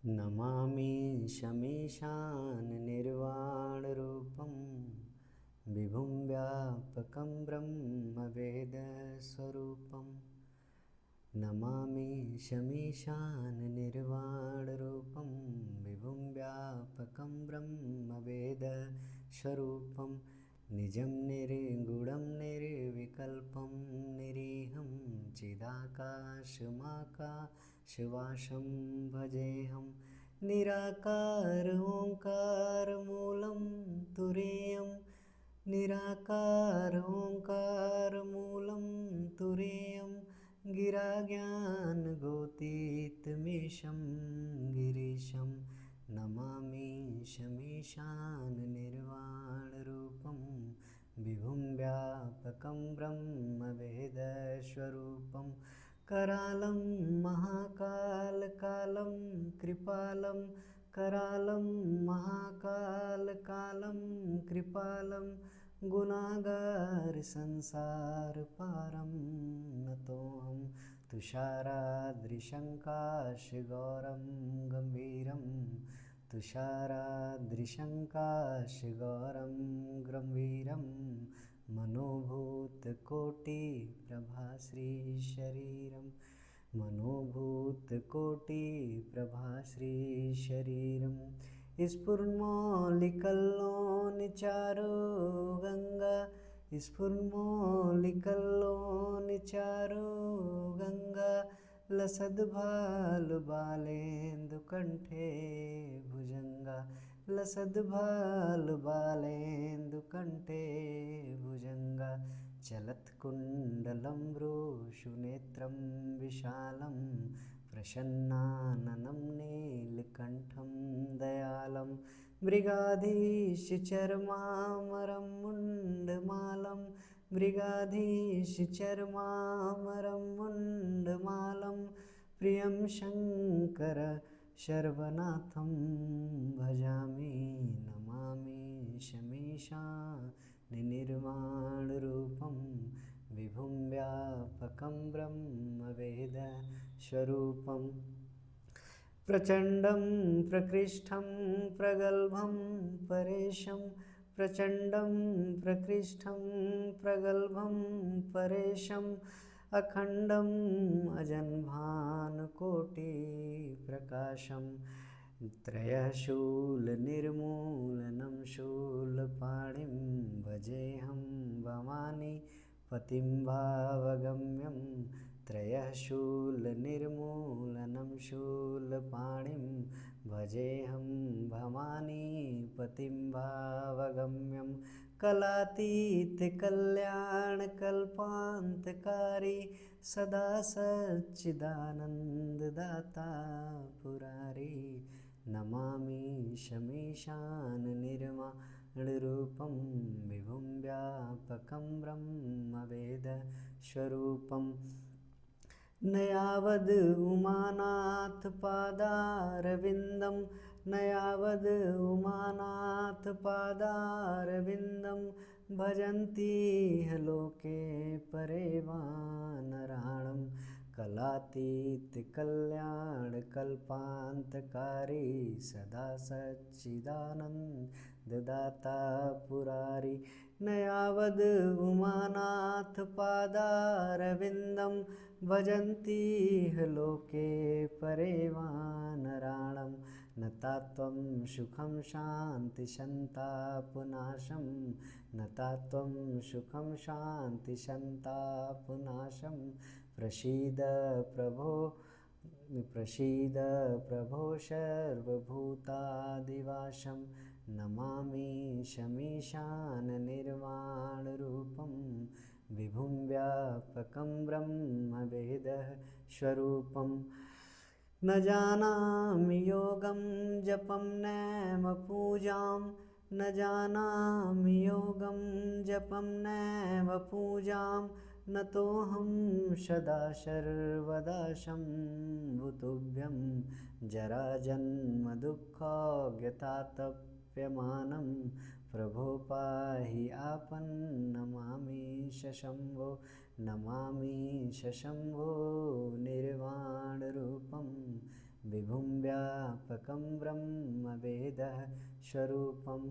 नमामि शमीशान निर्वाणरूपं विभुं व्यापकं ब्रह्मवेदस्वरूपं। नमामि शमीशान निर्वाणरूपं विभुं व्यापकं ब्रह्मवेदस्वरूपं। निजं निर्गुणं निर्विकल्पं निरीहं चिदाकाशमाकाशवासं भजेऽहं। निराकार ओङ्कारमूलं तुरीयं, निराकार ओङ्कारमूलं तुरीयं। गिराज्ञानगोतीतमीशं गिरीशं नमामि शमीशान निर्वाणरूपं विभुं व्यापकं ब्रह्मवेदस्वरूपं। करालं महाकालकालं कृपालं, करालं महाकालकालं कृपालं। गुणागार संसारपारं नतोऽहं तुषाराद्रिशङ्काशगौरं गम्भीरं, तुषाराद्रिशङ्काशगौरं गम्भीरं। मनोभूतकोटिप्रभाश्रीशरीरं, मनोभूतकोटिप्रभाश्रीशरीरं। स्फुरन्मौलिकल्लोलनिचारो गङ्गा, स्फुरन्मौलिकल्लोलनिचारो गङ्गा। लसद्भालुबालेन्दुकण्ठे भुजङ्गा, लसद्भालुबालेन्दुकण्ठे भुजङ्गा। चलत्कुण्डलं भ्रूषुनेत्रं विशालं, प्रसन्नाननं नीलकण्ठं दयालं। मृगाधीशचर्मामरं मुण्डमालं, मृगाधीशचर्मामरं मुण्डमालं। प्रियं शङ्कर शर्वनाथं भजामि, नमामि शमीशान निर्वाणरूपं विभुं व्यापकं ब्रह्मवेदस्वरूपं। प्रचण्डं प्रकृष्टं प्रगल्भं परेशं, प्रचण्डं प्रकृष्टं प्रगल्भं परेशम्। अखण्डम् अजन्भानुकोटिप्रकाशं, त्रयशूलनिर्मूलनं शूलपाणिं भजेऽहं भवानी पतिं भावगम्यं। त्रयशूलनिर्मूलनं शूलपाणिं भजेऽहं भवानी पतिं भावगम्यं। कलातीतकल्याणकल्पान्तकारी सदा सच्चिदानन्ददाता पुरारी। नमामि शमीशान निर्वाणरूपं विभुं व्यापकं ब्रह्मवेदस्वरूपं। न यावद् उमानाथपादारविन्दं, न यावद् उमानाथपादारविन्दं। भजन्ति इह लोके परे वानराणां। कलातीतकल्याणकल्पान्तकारी सदा सच्चिदानन्ददाता पुरारी। न यावद् उमानाथपादारविन्दं, भजन्ति इह लोके परे वानराणां। न तात्वं सुखं शान्तिसन्तापनाशं, न तात्वं सुखं शान्तिसन्तापनाशं। प्रसीद प्रभो, प्रसीद प्रभो सर्वभूतादिवासं। नमामि शमीशान निर्वाणरूपं विभुं व्यापकं ब्रह्मवेदस्वरूपं। न जानामि योगं जपं नैव पूजां, न जानामि योगं जपं नैव पूजां। नतोऽहं सदा सर्वदा शम्भुतुभ्यं। जराजन्मदुःखज्ञतातप्यमानं प्रभो पाहि आपन्। नमामि शम्भो, नमामि शम्भो निर्वाणरूपं विभुं व्यापकं ब्रह्मवेदः स्वरूपं